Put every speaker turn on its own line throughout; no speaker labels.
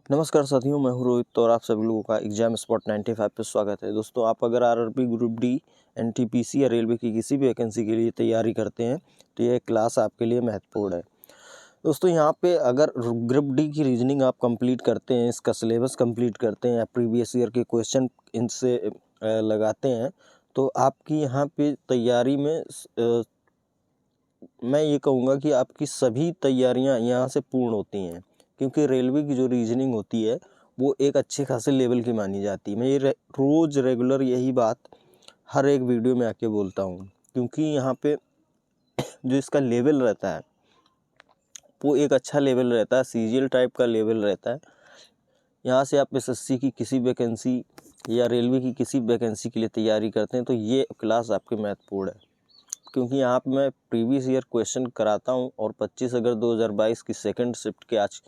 नमस्कार साथियों, मैं हूं रोहित और आप सभी लोगों का एग्जाम स्पॉट 95 पे स्वागत है। दोस्तों, आप अगर आरआरबी, ग्रुप डी, एनटीपीसी या रेलवे की किसी भी वैकेंसी के लिए तैयारी करते हैं तो यह क्लास आपके लिए महत्वपूर्ण है। दोस्तों, यहाँ पे अगर ग्रुप डी की रीजनिंग आप कंप्लीट करते हैं, इसका सिलेबस कंप्लीट करते हैं या प्रीवियस ईयर के क्वेश्चन इनसे लगाते हैं तो आपकी यहाँ पे तैयारी में मैं ये कहूँगा कि आपकी सभी तैयारियाँ यहाँ से पूर्ण होती हैं, क्योंकि रेलवे की जो रीजनिंग होती है वो एक अच्छे खासे लेवल की मानी जाती है। मैं ये रोज़ रेगुलर यही बात हर एक वीडियो में आके बोलता हूँ, क्योंकि यहाँ पे जो इसका लेवल रहता है वो एक अच्छा लेवल रहता है, सीजीएल टाइप का लेवल रहता है। यहाँ से आप एसएससी की किसी वैकेंसी या रेलवे की किसी वैकेंसी के लिए तैयारी करते हैं तो ये क्लास आपके महत्वपूर्ण है, क्योंकि यहाँ पे मैं प्रीवियस ईयर क्वेश्चन कराता हूँ और 25 अगस्त 2022 की सेकंड शिफ्ट के आज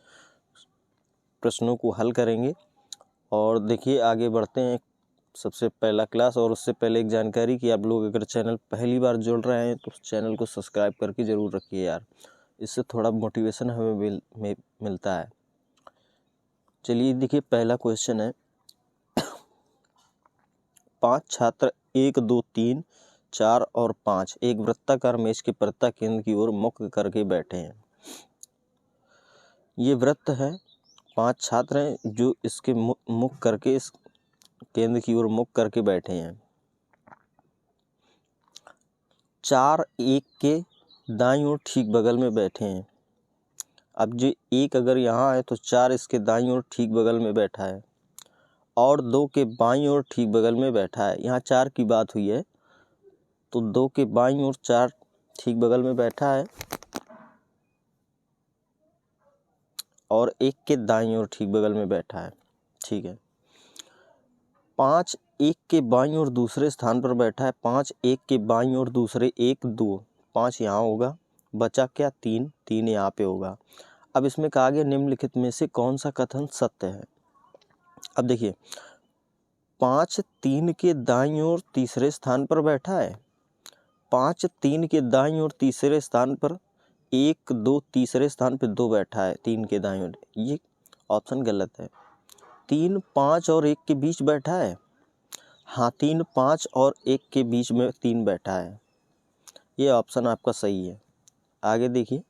प्रश्नों को हल करेंगे। और देखिए, आगे बढ़ते हैं सबसे पहला क्लास। और उससे पहले एक जानकारी कि आप लोग अगर चैनल पहली बार जुड़ रहे हैं तो चैनल को सब्सक्राइब करके ज़रूर रखिए यार, इससे थोड़ा मोटिवेशन हमें मिलता है। चलिए देखिए, पहला क्वेश्चन है, 5 छात्र 1, 2, 3, 4 और 5 एक वृत्ताकार मेज के प्रत्ता केंद्र की ओर मुख करके बैठे हैं। ये वृत्त है, 5 छात्र हैं जो इसके मुख करके इस केंद्र की ओर मुख करके बैठे हैं। 4 1 के दाईं ओर ठीक बगल में बैठे हैं। अब जो 1 अगर यहाँ है तो 4 इसके दाईं ओर ठीक बगल में बैठा है और 2 के बाईं ओर ठीक बगल में बैठा है। यहाँ 4 की बात हुई है तो 2 के बाईं ओर 4 ठीक बगल में बैठा है और 1 के दाईं ओर ठीक बगल में बैठा है। ठीक है। 5 1 के बाईं ओर दूसरे स्थान पर बैठा है। 5 1 के बाईं ओर दूसरे 1 2 5 यहाँ होगा, बचा क्या 3 3 यहाँ पे होगा। अब इसमें कहा गया निम्नलिखित में से कौन सा कथन सत्य है। अब देखिए, 5 3 के दाईं ओर तीसरे स्थान पर बैठा है। 5 3 के दाईं ओर तीसरे स्थान पर 1 2 तीसरे स्थान पर 2 बैठा है 3 के दाईं ओर, ये ऑप्शन गलत है। 3 5 और 1 के बीच बैठा है। हाँ, 3 5 और 1 के बीच में 3 बैठा है, ये ऑप्शन आपका सही है। आगे देखिए,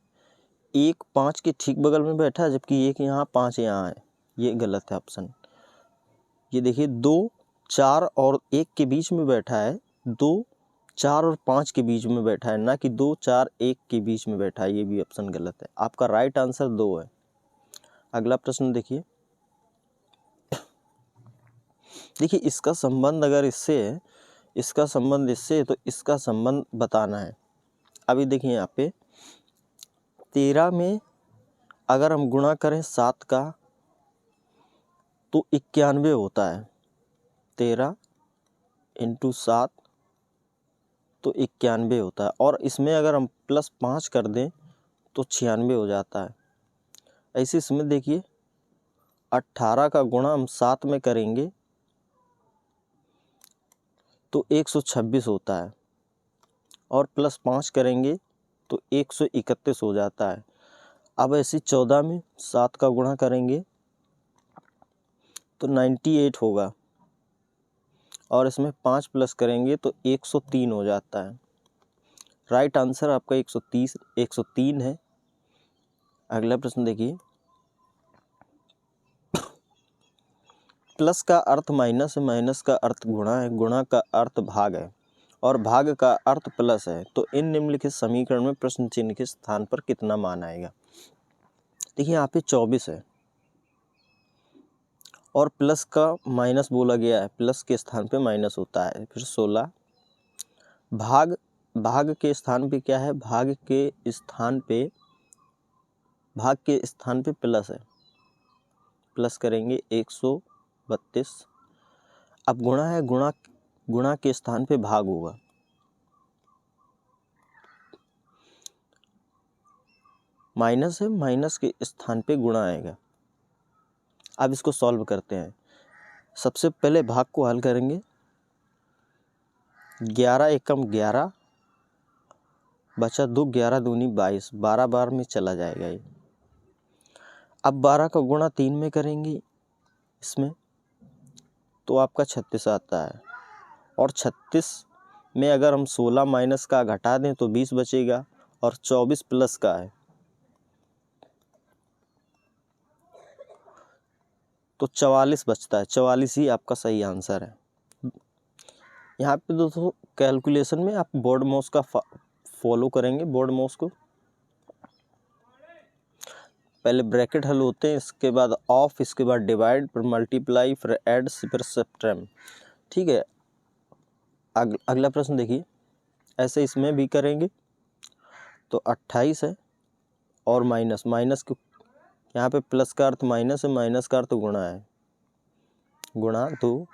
1 5 के ठीक बगल में बैठा है जबकि 1 यहाँ 5 यहाँ है, ये गलत है ऑप्शन। ये देखिए, 2 4 और 1 के बीच में बैठा है, 2 4 और 5 के बीच में बैठा है, ना कि 2 4 1 के बीच में बैठा है, ये भी ऑप्शन गलत है। आपका राइट आंसर 2 है। अगला प्रश्न देखिए, इसका संबंध अगर इससे है, इसका संबंध इससे है तो इसका संबंध बताना है। अभी देखिए, यहाँ पे 13 में अगर हम गुणा करें 7 का तो 91 होता है। 13 × 7 तो 91 होता है, और इसमें अगर हम +5 कर दें तो 96 हो जाता है। ऐसे इसमें देखिए, 18 का गुणा हम 7 में करेंगे तो 126 होता है, और +5 करेंगे तो 131 हो जाता है। अब ऐसे 14 में 7 का गुणा करेंगे तो 98 होगा, और इसमें 5 प्लस करेंगे तो 103 हो जाता है। राइट आंसर आपका 103 है। अगला प्रश्न देखिए, प्लस का अर्थ माइनस है, माइनस का अर्थ गुणा है, गुणा का अर्थ भाग है और भाग का अर्थ प्लस है, तो इन निम्नलिखित समीकरण में प्रश्न चिन्ह के स्थान पर कितना मान आएगा। देखिए, यहाँ पे 24 है और प्लस का माइनस बोला गया है, प्लस के स्थान पे माइनस होता है। फिर 16, भाग के स्थान पे क्या है, भाग के स्थान पे प्लस है, प्लस करेंगे 132। अब गुणा है, गुणा के स्थान पे भाग होगा। माइनस है, माइनस के स्थान पे गुणा आएगा। अब इसको सॉल्व करते हैं। सबसे पहले भाग को हल करेंगे। 11 एकम 11 बचा 2, 11 दूनी 22, 12 बार में चला जाएगा ये। अब 12 का गुणा 3 में करेंगे इसमें, तो आपका 36 आता है। और 36 में अगर हम 16 माइनस का घटा दें तो 20 बचेगा, और 24 प्लस का है तो 44 बचता है। 44 ही आपका सही आंसर है। यहाँ पे दोस्तों कैलकुलेशन में आप बोर्ड माउस का फॉलो करेंगे। बोर्ड माउस को पहले ब्रैकेट हल होते हैं, इसके बाद ऑफ, इसके बाद डिवाइड, फिर मल्टीप्लाई, फिर ऐड, फिर सब्ट्रैक्ट। ठीक है, अगला प्रश्न देखिए, ऐसे इसमें भी करेंगे। तो 28 है और माइनस, माइनस को यहाँ पे प्लस का अर्थ माइनस है, माइनस का अर्थ गुणा है, गुणा, तो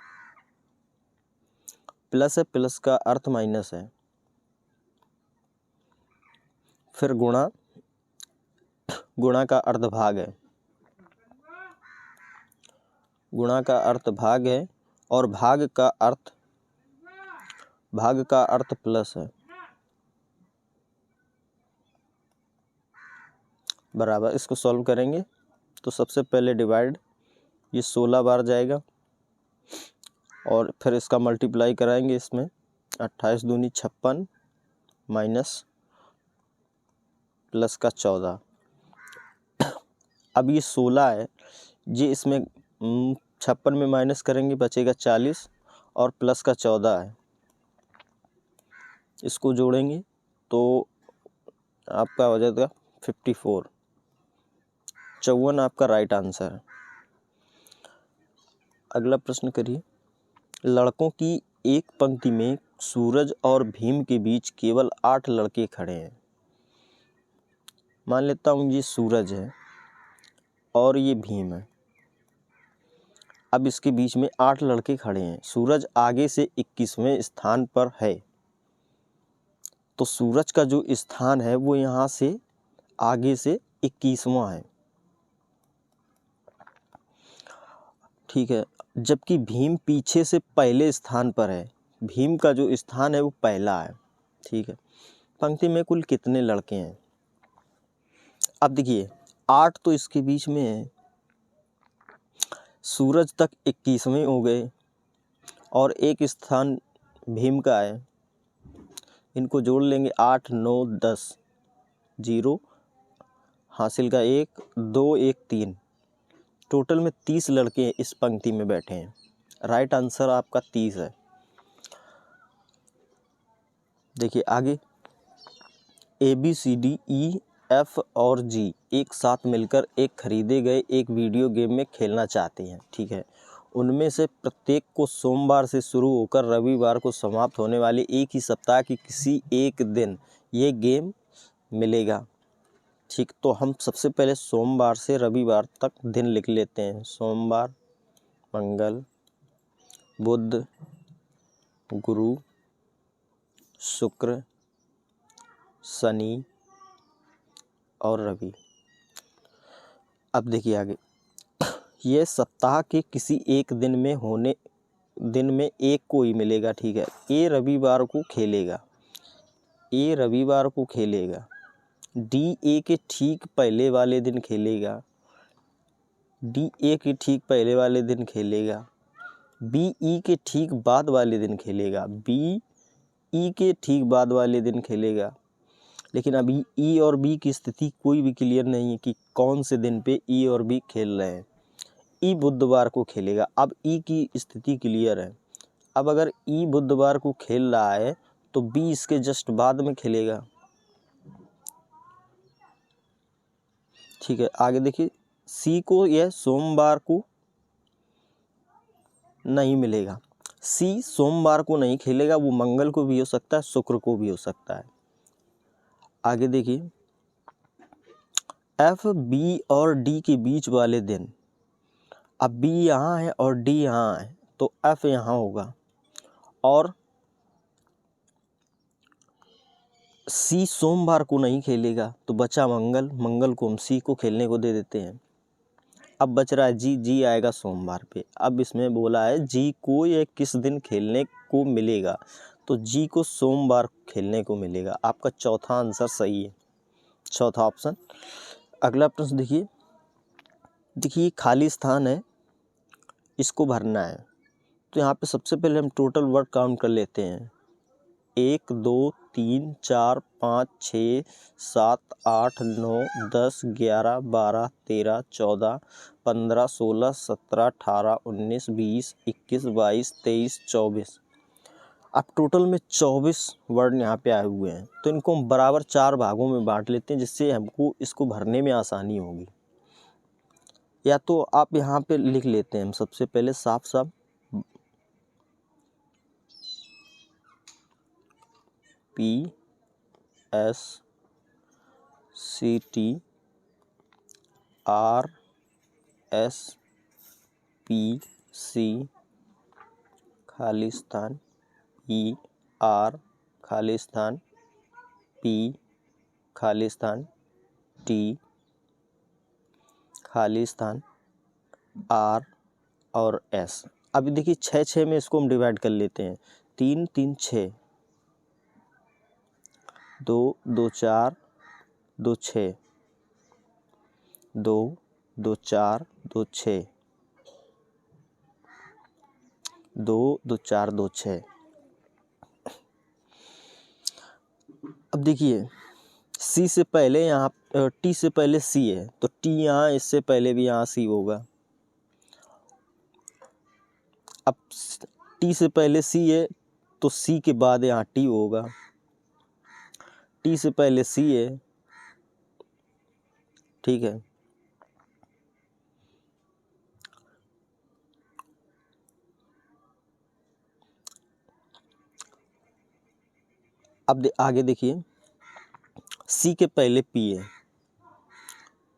प्लस है, प्लस का अर्थ माइनस है, फिर गुणा, गुणा का अर्थ भाग है, गुणा का अर्थ भाग है, और भाग का अर्थ प्लस है, बराबर। इसको सॉल्व करेंगे तो सबसे पहले डिवाइड, ये 16 बार जाएगा, और फिर इसका मल्टीप्लाई कराएंगे इसमें, 28 दूनी 56 माइनस प्लस का 14। अब ये 16 है, ये इसमें 56 में माइनस करेंगे, बचेगा 40, और प्लस का 14 है, इसको जोड़ेंगे तो आपका हो जाएगा 54। 54 आपका राइट आंसर है। अगला प्रश्न करिए, लड़कों की एक पंक्ति में सूरज और भीम के बीच केवल 8 लड़के खड़े हैं। मान लेता हूँ ये सूरज है और ये भीम है। अब इसके बीच में 8 लड़के खड़े हैं। सूरज आगे से 21वें स्थान पर है, तो सूरज का जो स्थान है वो यहाँ से आगे से 21वां है, ठीक है। जबकि भीम पीछे से पहले स्थान पर है, भीम का जो स्थान है वो पहला है, ठीक है। पंक्ति में कुल कितने लड़के हैं? अब देखिए 8 तो इसके बीच में है, सूरज तक 21वें हो गए, और एक स्थान भीम का है, इनको जोड़ लेंगे 8 9 10, 0 हासिल का 1 2 1 3, टोटल में 30 लड़के इस पंक्ति में बैठे हैं। राइट आंसर आपका 30 है। देखिए आगे, ABCDEF और G एक साथ मिलकर एक खरीदे गए एक वीडियो गेम में खेलना चाहते हैं, ठीक है। उनमें से प्रत्येक को सोमवार से शुरू होकर रविवार को समाप्त होने वाले एक ही सप्ताह की किसी एक दिन ये गेम मिलेगा, ठीक। तो हम सबसे पहले सोमवार से रविवार तक दिन लिख लेते हैं। सोमवार, मंगल, बुध, गुरु, शुक्र, शनि और रवि। अब देखिए आगे, ये सप्ताह के किसी एक दिन में एक को ही मिलेगा, ठीक है। ए रविवार को खेलेगा, ए रविवार को खेलेगा, डी ए के ठीक पहले वाले दिन खेलेगा, डी ए के ठीक पहले वाले दिन खेलेगा, बी ई के ठीक बाद वाले दिन खेलेगा, बी ई के ठीक बाद वाले दिन खेलेगा। लेकिन अभी ई और बी की स्थिति कोई भी क्लियर नहीं है कि कौन से दिन पे ई और बी खेल रहे हैं। ई बुधवार को खेलेगा, अब ई की स्थिति क्लियर है। अब अगर ई बुधवार को खेल रहा है तो बी इसके जस्ट बाद में खेलेगा, ठीक है। आगे देखिए, सी को यह सोमवार को नहीं मिलेगा, सी सोमवार को नहीं खेलेगा, वो मंगल को भी हो सकता है, शुक्र को भी हो सकता है। आगे देखिए, एफ बी और डी के बीच वाले दिन, अब बी यहाँ है और डी यहाँ है तो एफ यहाँ होगा, और सी सोमवार को नहीं खेलेगा तो बचा मंगल, मंगल को हम सी को खेलने को दे देते हैं। अब बच रहा है जी, जी आएगा सोमवार पे। अब इसमें बोला है जी को ये किस दिन खेलने को मिलेगा, तो जी को सोमवार खेलने को मिलेगा। आपका चौथा आंसर सही है, चौथा ऑप्शन। अगला प्रश्न देखिए, देखिए खाली स्थान है, इसको भरना है। तो यहाँ पे सबसे पहले हम टोटल वर्ड काउंट कर लेते हैं। 1 2 3 4 5 6 7 8 9 10 11 12 13 14 15 16 17 18 19 20 21 22 23 24। अब टोटल में 24 वर्ड यहाँ पे आए हुए हैं। तो इनको हम बराबर 4 भागों में बांट लेते हैं, जिससे हमको इसको भरने में आसानी होगी। या तो आप यहाँ पे लिख लेते हैं हम सबसे पहले साफ साफ PSCT RSPC खाली स्थान ER खाली स्थान P खाली स्थान T खाली स्थान R और S। अभी देखिए 6 में इसको हम डिवाइड कर लेते हैं। 3 3 6 2 2 4 2 6 2 2 4 2 6 2 2 4 2 6। अब देखिए C से पहले यहाँ T से पहले C है, तो T यहाँ, इससे पहले भी यहाँ C होगा। अब T से पहले C है तो C के बाद यहाँ T होगा। T से पहले C है, ठीक है। अब आगे देखिए C के पहले P है,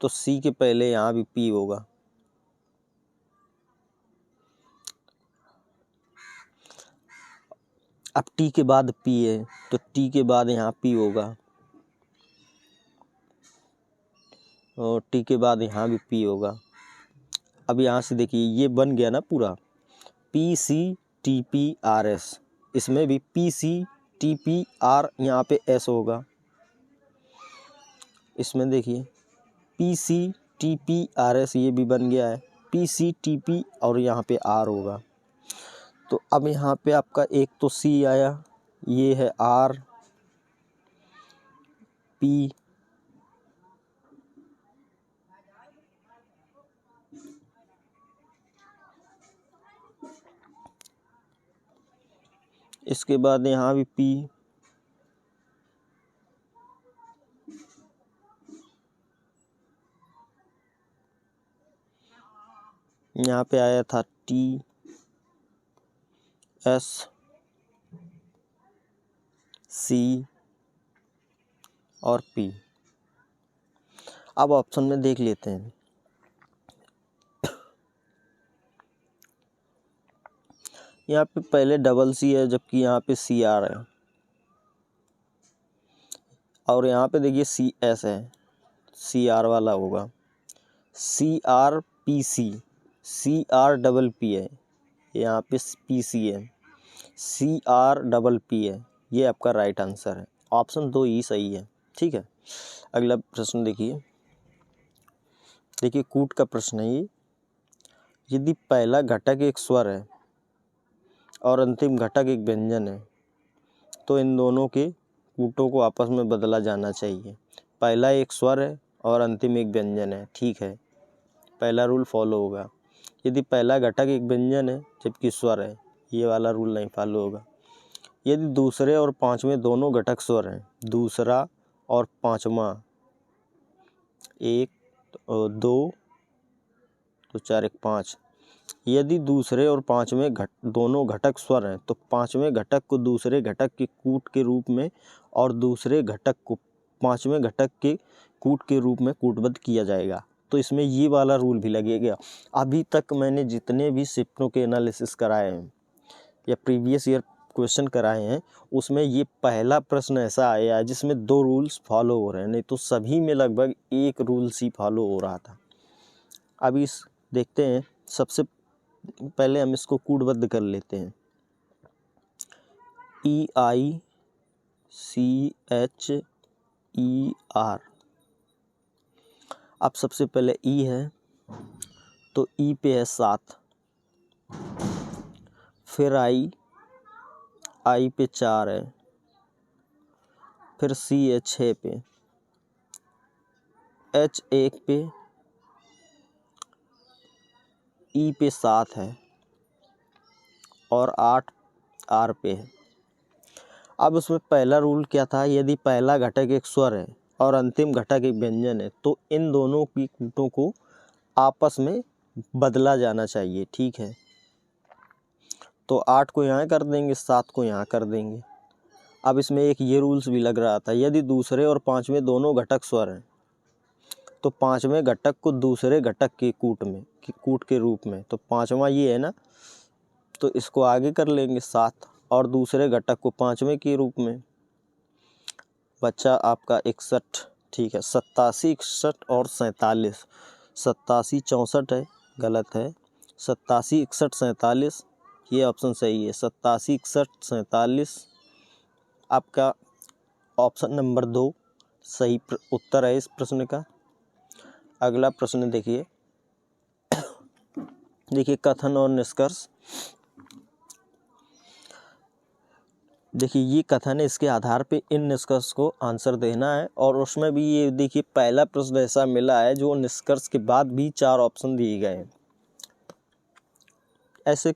तो C के पहले यहाँ भी P होगा। अब T के बाद P है, तो T के बाद यहाँ P होगा, और T के बाद यहाँ भी P होगा। अब यहाँ से देखिए ये बन गया ना पूरा PCTPRS, इसमें भी PCTPR यहाँ पे S होगा। इसमें देखिए PCTPRS ये भी बन गया है, PCTP और यहाँ पे R होगा। तो अब यहाँ पे आपका एक तो C आया, ये है R P इसके बाद यहाँ भी P, यहाँ पे आया था T S C और P। अब ऑप्शन में देख लेते हैं। यहाँ पे पहले डबल C है, जबकि यहाँ पे CR है, और यहाँ पे देखिए CS है, CR वाला होगा। CRPC, CRPP है, यहाँ पे PC है, CRPP है। ये आपका राइट आंसर है, ऑप्शन 2 ही सही है, ठीक है। अगला प्रश्न देखिए कूट का प्रश्न है ये। यदि पहला घटक एक स्वर है और अंतिम घटक एक व्यंजन है, तो इन दोनों के कूटों को आपस में बदला जाना चाहिए। पहला एक स्वर है और अंतिम एक व्यंजन है, ठीक है, पहला रूल फॉलो होगा। यदि पहला घटक एक व्यंजन है जबकि स्वर है, ये वाला रूल नहीं फॉलो होगा। यदि दूसरे और पांचवें दोनों घटक स्वर हैं, दूसरा और पांचवा 1 2 तो 4 1 5, यदि दूसरे और पांचवें दोनों घटक स्वर हैं, तो पांचवें घटक को दूसरे घटक के कूट के रूप में और दूसरे घटक को पांचवें घटक के कूट के रूप में कूटबद्ध किया जाएगा। तो इसमें ये वाला रूल भी लगेगा। अभी तक मैंने जितने भी शिफ्टों के एनालिसिस कराए हैं या प्रीवियस ईयर क्वेश्चन कराए हैं, उसमें ये पहला प्रश्न ऐसा आया है जिसमें 2 रूल्स फॉलो हो रहे हैं, नहीं तो सभी में लगभग एक रूल्स ही फॉलो हो रहा था। अभी देखते हैं, सबसे पहले हम इसको कूटबद्ध कर लेते हैं। EICHER। अब सबसे पहले E है, तो ई पे है 7, फिर आई पे 4 है, फिर सी है 6 पे, एच 1 पे, ई पे 7 है और 8 आर पे है। अब उसमें पहला रूल क्या था, यदि पहला घटक एक स्वर है और अंतिम घटक एक व्यंजन है तो इन दोनों की कूटों को आपस में बदला जाना चाहिए। ठीक है, तो 8 को यहाँ कर देंगे, 7 को यहाँ कर देंगे। अब इसमें एक ये रूल्स भी लग रहा था, यदि दूसरे और पांचवें दोनों घटक स्वर हैं तो पांचवें घटक को दूसरे घटक के कूट के रूप में, तो पांचवा ये है ना, तो इसको आगे कर लेंगे 7 और दूसरे घटक को पांचवें के रूप में। बच्चा आपका 61। ठीक है, 87, 61 और 47। 87 64 है, गलत है। 87 61 47 ये ऑप्शन सही है। 87 61 47 आपका ऑप्शन नंबर 2 सही उत्तर है इस प्रश्न का। अगला प्रश्न देखिए कथन और निष्कर्ष। देखिए ये कथन है, इसके आधार पे इन निष्कर्ष को आंसर देना है। और उसमें भी ये देखिए पहला प्रश्न ऐसा मिला है जो निष्कर्ष के बाद भी 4 ऑप्शन दिए गए हैं। ऐसे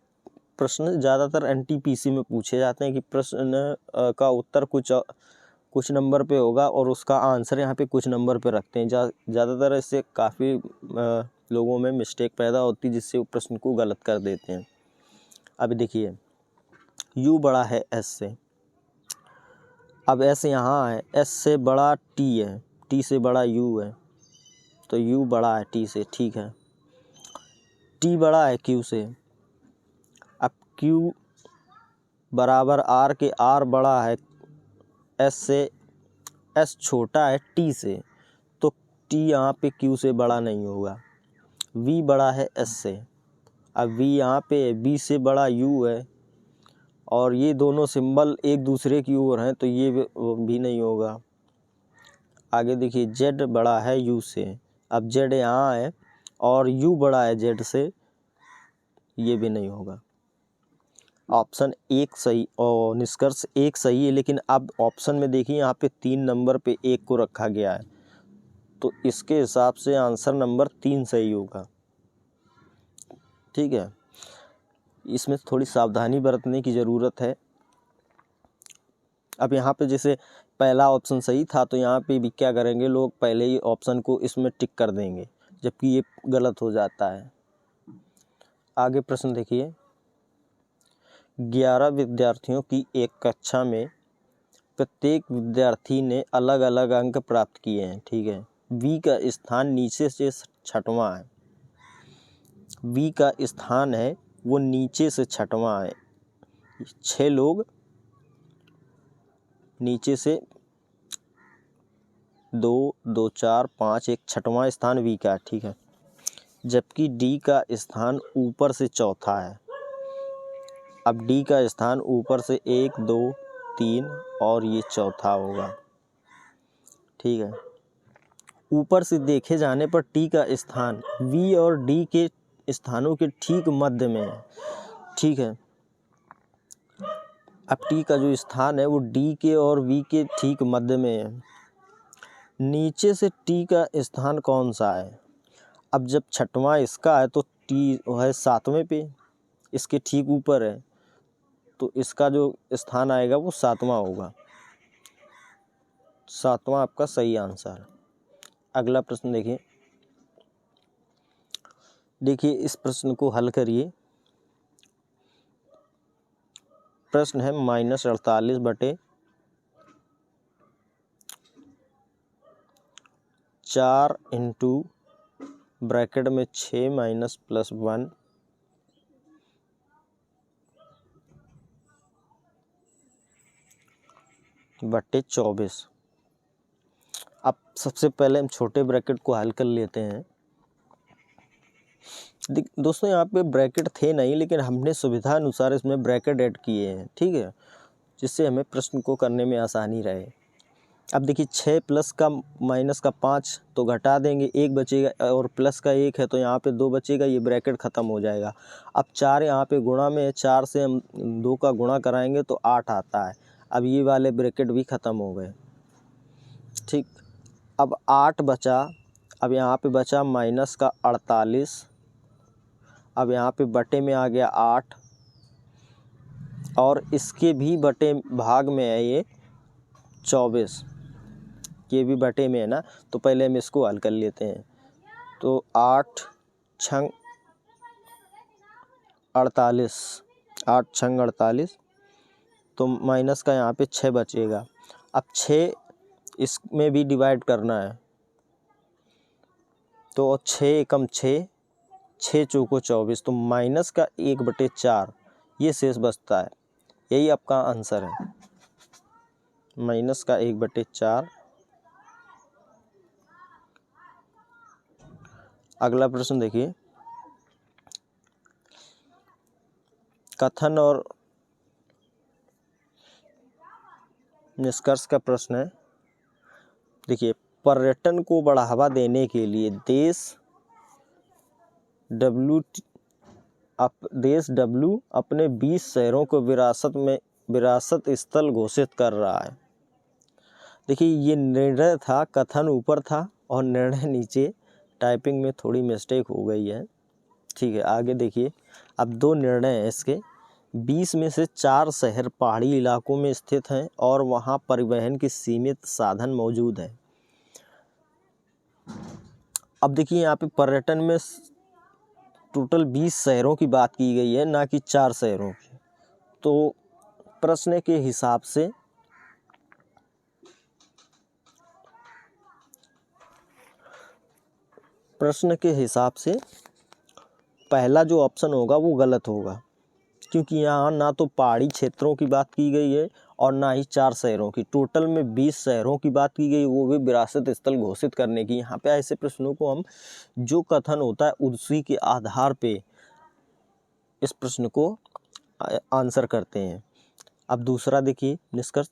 प्रश्न ज़्यादातर एनटीपीसी में पूछे जाते हैं कि प्रश्न का उत्तर कुछ नंबर पे होगा और उसका आंसर यहाँ पे कुछ नंबर पे रखते हैं। ज़्यादातर इससे काफ़ी लोगों में मिस्टेक पैदा होती है जिससे वो प्रश्न को गलत कर देते हैं। अभी देखिए U बड़ा है S से, अब S यहाँ है, S से बड़ा T है, T से बड़ा U है, तो U बड़ा है T से। ठीक है, T बड़ा है Q से, अब Q बराबर R के, R बड़ा है S से, S छोटा है T से, तो T यहाँ पे Q से बड़ा नहीं होगा। V बड़ा है S से, अब V यहाँ पे B से बड़ा U है और ये दोनों सिंबल एक दूसरे की ओर हैं तो ये भी नहीं होगा। आगे देखिए Z बड़ा है U से, अब Z यहाँ है और U बड़ा है Z से, ये भी नहीं होगा। ऑप्शन 1 सही और निष्कर्ष 1 सही है, लेकिन अब ऑप्शन में देखिए यहाँ पे 3 नंबर पे 1 को रखा गया है, तो इसके हिसाब से आंसर नंबर 3 सही होगा। ठीक है, इसमें थोड़ी सावधानी बरतने की ज़रूरत है। अब यहाँ पे जैसे पहला ऑप्शन सही था तो यहाँ पे भी क्या करेंगे लोग, पहले ही ऑप्शन को इसमें टिक कर देंगे जबकि ये गलत हो जाता है। आगे प्रश्न देखिए, 11 विद्यार्थियों की एक कक्षा में प्रत्येक विद्यार्थी ने अलग अलग अंक प्राप्त किए हैं। ठीक है, V का स्थान नीचे से छठवां है, V का स्थान है वो नीचे से छठवां है। 6 लोग नीचे से 2 2 4 5, एक छठवां स्थान V का। ठीक है, जबकि D का स्थान ऊपर से चौथा है। अब D का स्थान ऊपर से 1 2 3 और ये चौथा होगा। ठीक है, ऊपर से देखे जाने पर T का स्थान V और D के स्थानों के ठीक मध्य में है। ठीक है, अब T का जो स्थान है वो D के और V के ठीक मध्य में है। नीचे से T का स्थान कौन सा है? अब जब छठवां इसका है तो T है 7वें पे, इसके ठीक ऊपर है, तो इसका जो स्थान आएगा वो 7वां होगा। 7वां आपका सही आंसर है। अगला प्रश्न देखिए इस प्रश्न को हल करिए। प्रश्न है -48 बटे 4 इंटू ब्रैकेट में 6 माइनस प्लस 1 बटे 24। अब सबसे पहले हम छोटे ब्रैकेट को हल कर लेते हैं। दोस्तों यहाँ पे ब्रैकेट थे नहीं, लेकिन हमने सुविधा अनुसार इसमें ब्रैकेट ऐड किए हैं। ठीक है, जिससे हमें प्रश्न को करने में आसानी रहे। अब देखिए 6 प्लस का माइनस का 5 तो घटा देंगे, 1 बचेगा और प्लस का 1 है तो यहाँ पे 2 बचेगा, ये ब्रैकेट ख़त्म हो जाएगा। अब 4 यहाँ पे गुणा में है, 4 से हम 2 का गुणा कराएंगे तो 8 आता है। अब ये वाले ब्रैकेट भी ख़त्म हो गए, ठीक। अब 8 बचा, अब यहाँ पे बचा माइनस का 48, अब यहाँ पे बटे में आ गया 8 और इसके भी बटे भाग में है ये 24, ये भी बटे में है ना, तो पहले हम इसको हल कर लेते हैं। तो 8 छंग 48, 8 छंग 48, तो माइनस का यहाँ पे 6 बचेगा। अब 6 इसमें भी डिवाइड करना है, तो 6 एकम 6, 6 चौको 24, तो माइनस का 1/4 ये शेष बचता है। यही आपका आंसर है, माइनस का 1/4। अगला प्रश्न देखिए, कथन और निष्कर्ष का प्रश्न है। देखिए, पर्यटन को बढ़ावा देने के लिए देश डब्ल्यू अपने 20 शहरों को विरासत स्थल घोषित कर रहा है। देखिए, ये निर्णय था, कथन ऊपर था और निर्णय नीचे, टाइपिंग में थोड़ी मिस्टेक हो गई है, ठीक है। आगे देखिए, अब 2 निर्णय हैं इसके। 20 में से 4 शहर पहाड़ी इलाकों में स्थित हैं और वहाँ परिवहन की सीमित साधन मौजूद है। अब देखिए, यहाँ पे पर्यटन में टोटल 20 शहरों की बात की गई है, ना कि 4 शहरों की। तो प्रश्न के हिसाब से पहला जो ऑप्शन होगा वो गलत होगा, क्योंकि यहाँ ना तो पहाड़ी क्षेत्रों की बात की गई है और ना ही 4 शहरों की। टोटल में 20 शहरों की बात की गई, वो भी विरासत स्थल घोषित करने की। यहाँ पे ऐसे प्रश्नों को हम, जो कथन होता है उसी के आधार पे इस प्रश्न को आंसर करते हैं। अब दूसरा देखिए निष्कर्ष,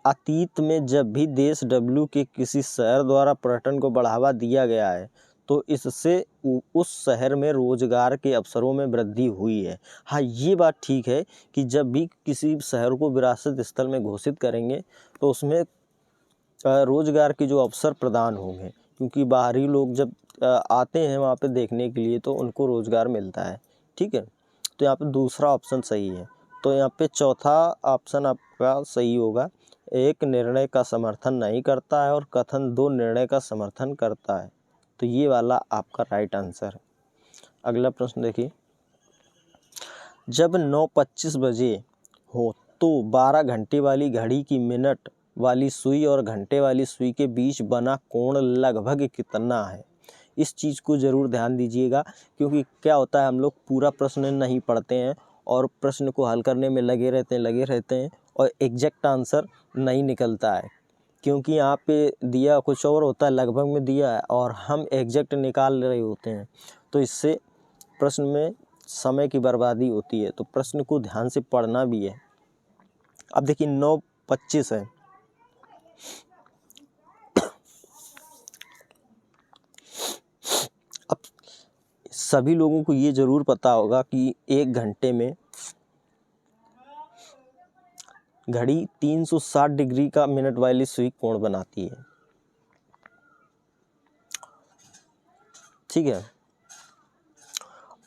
अतीत में जब भी देश डब्ल्यू के किसी शहर द्वारा पर्यटन को बढ़ावा दिया गया है तो इससे उस शहर में रोजगार के अवसरों में वृद्धि हुई है। हाँ, ये बात ठीक है कि जब भी किसी शहर को विरासत स्थल में घोषित करेंगे तो उसमें रोजगार के जो अवसर प्रदान होंगे, क्योंकि बाहरी लोग जब आते हैं वहाँ पे देखने के लिए तो उनको रोजगार मिलता है, ठीक है। तो यहाँ पे दूसरा ऑप्शन सही है। तो यहाँ पे चौथा ऑप्शन आपका सही होगा, एक निर्णय का समर्थन नहीं करता है और कथन 2 निर्णय का समर्थन करता है। तो ये वाला आपका राइट आंसर है। अगला प्रश्न देखिए, जब 9:25 बजे हो तो 12 घंटे वाली घड़ी की मिनट वाली सुई और घंटे वाली सुई के बीच बना कोण लगभग कितना है। इस चीज़ को ज़रूर ध्यान दीजिएगा, क्योंकि क्या होता है, हम लोग पूरा प्रश्न नहीं पढ़ते हैं और प्रश्न को हल करने में लगे रहते हैं और एग्जैक्ट आंसर नहीं निकलता है, क्योंकि यहाँ पे दिया कुछ और होता है, लगभग में दिया है और हम एग्जैक्ट निकाल रहे होते हैं, तो इससे प्रश्न में समय की बर्बादी होती है। तो प्रश्न को ध्यान से पढ़ना भी है। अब देखिए 9:25 है, अब सभी लोगों को ये ज़रूर पता होगा कि 1 घंटे में घड़ी 360 डिग्री का मिनट वाली सुई कोण बनाती है, ठीक है।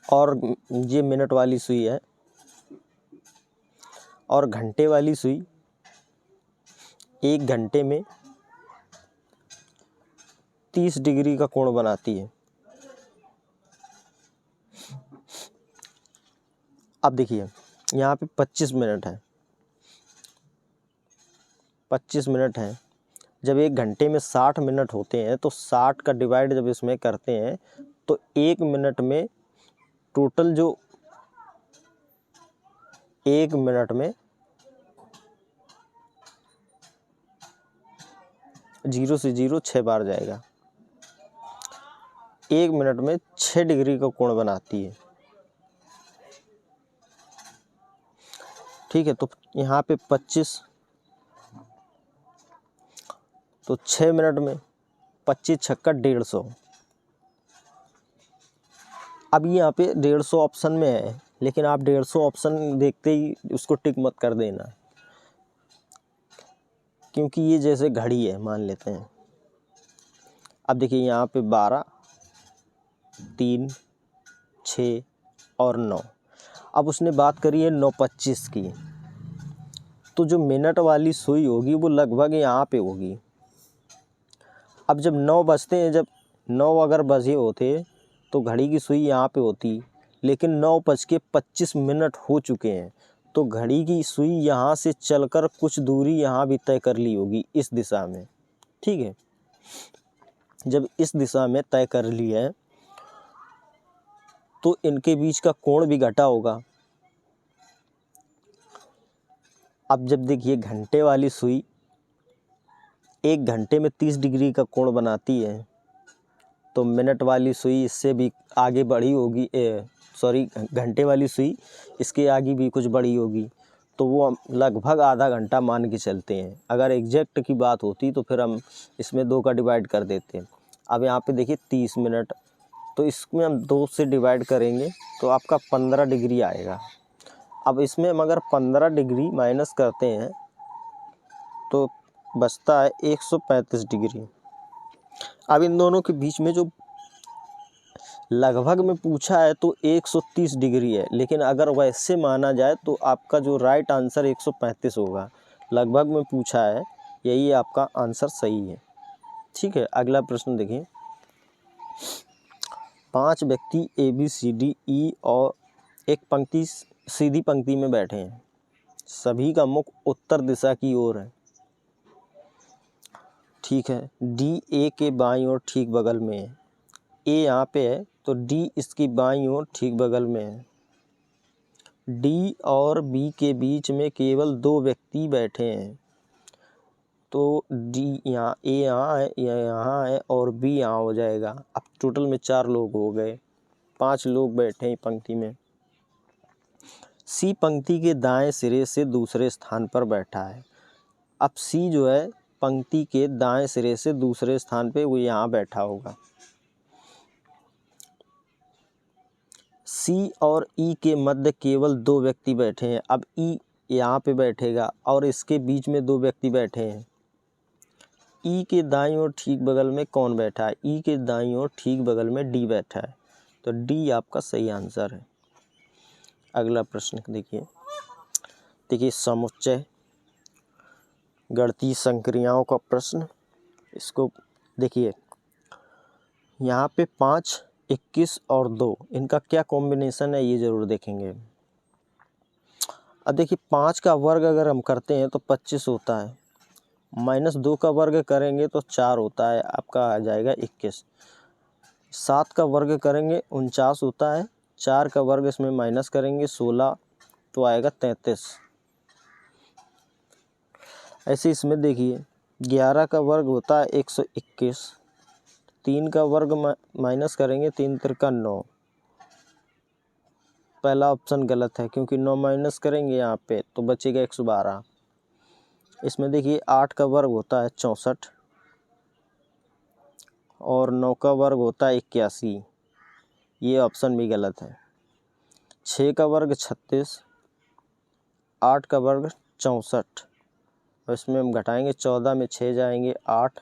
और ये मिनट वाली सुई है और घंटे वाली सुई 1 घंटे में 30 डिग्री का कोण बनाती है। अब देखिए, यहाँ पे 25 मिनट है, 25 मिनट है। जब 1 घंटे में 60 मिनट होते हैं तो 60 का डिवाइड जब इसमें करते हैं तो 1 मिनट में टोटल जो 1 मिनट में 0 से 0 6 बार जाएगा, 1 मिनट में 6 डिग्री का कोण बनाती है, ठीक है। तो यहाँ पे 25 तो 6 मिनट में 25 छक्का 150। अब यहाँ पे 150 ऑप्शन में है, लेकिन आप 150 ऑप्शन देखते ही उसको टिक मत कर देना, क्योंकि ये जैसे घड़ी है मान लेते हैं। अब देखिए यहाँ पे 12, 3, 6 और 9। अब उसने बात करी है 9:25 की, तो जो मिनट वाली सुई होगी वो लगभग यहाँ पे होगी। अब जब 9 बजते हैं, जब 9 अगर बजे होते तो घड़ी की सुई यहाँ पे होती, लेकिन 9:25 हो चुके हैं, तो घड़ी की सुई यहाँ से चलकर कुछ दूरी यहाँ भी तय कर ली होगी इस दिशा में। ठीक है, जब इस दिशा में तय कर ली है तो इनके बीच का कोण भी घटा होगा। अब जब देखिए घंटे वाली सुई 1 घंटे में 30 डिग्री का कोण बनाती है, तो मिनट वाली सुई इससे भी आगे बढ़ी होगी, घंटे वाली सुई इसके आगे भी कुछ बड़ी होगी, तो वो हम लगभग आधा घंटा मान के चलते हैं। अगर एग्जैक्ट की बात होती तो फिर हम इसमें 2 का डिवाइड कर देते हैं। अब यहाँ पे देखिए 30 मिनट, तो इसमें हम 2 से डिवाइड करेंगे तो आपका 15 डिग्री आएगा। अब इसमें हम अगर 15 डिग्री माइनस करते हैं तो बचता है 135 डिग्री। अब इन दोनों के बीच में जो लगभग में पूछा है तो 130 डिग्री है, लेकिन अगर वैसे माना जाए तो आपका जो राइट आंसर 135 होगा। लगभग में पूछा है, यही आपका आंसर सही है। ठीक है, अगला प्रश्न देखिए। 5 व्यक्ति ABCDE और एक पंक्ति सीधी पंक्ति में बैठे हैं। सभी का मुख उत्तर दिशा की ओर है। ठीक है, D A के बाईं ओर ठीक बगल में है। A यहाँ पे है तो D इसकी बाईं ओर ठीक बगल में है। D और B के बीच में केवल 2 व्यक्ति बैठे हैं, तो D यहाँ, A यहाँ है, यहाँ है और B यहाँ हो जाएगा। अब टोटल में 4 लोग हो गए, 5 लोग बैठे हैं पंक्ति में। C पंक्ति के दाएं सिरे से दूसरे स्थान पर बैठा है। अब C जो है पंक्ति के दाएं सिरे से दूसरे स्थान पे वो यहाँ बैठा होगा। C और E के मध्य केवल 2 व्यक्ति बैठे हैं। अब E यहाँ पे बैठेगा और इसके बीच में 2 व्यक्ति बैठे हैं। E के दाईं ओर ठीक बगल में कौन बैठा है? E के दाईं ओर ठीक बगल में D बैठा है, तो D आपका सही आंसर है। अगला प्रश्न देखिए समुच्चय गणितीय संक्रियाओं का प्रश्न। इसको देखिए, यहाँ पे 5, 21 और 2 इनका क्या कॉम्बिनेशन है ये ज़रूर देखेंगे। अब देखिए 5 का वर्ग अगर हम करते हैं तो 25 होता है, -2 का वर्ग करेंगे तो 4 होता है, आपका आ जाएगा 21। 7 का वर्ग करेंगे 49 होता है, 4 का वर्ग इसमें माइनस करेंगे 16 तो आएगा 33। ऐसे इसमें देखिए 11 का वर्ग होता है 121, 3 का वर्ग माइनस करेंगे 3 तिरका 9। पहला ऑप्शन गलत है क्योंकि 9 माइनस करेंगे यहाँ पे तो बचेगा 112। इसमें देखिए 8 का वर्ग होता है 64 और 9 का वर्ग होता है 81, ये ऑप्शन भी गलत है। 6 का वर्ग 36, 8 का वर्ग 64 और इसमें हम घटाएंगे 14 में 6 जाएंगे 8,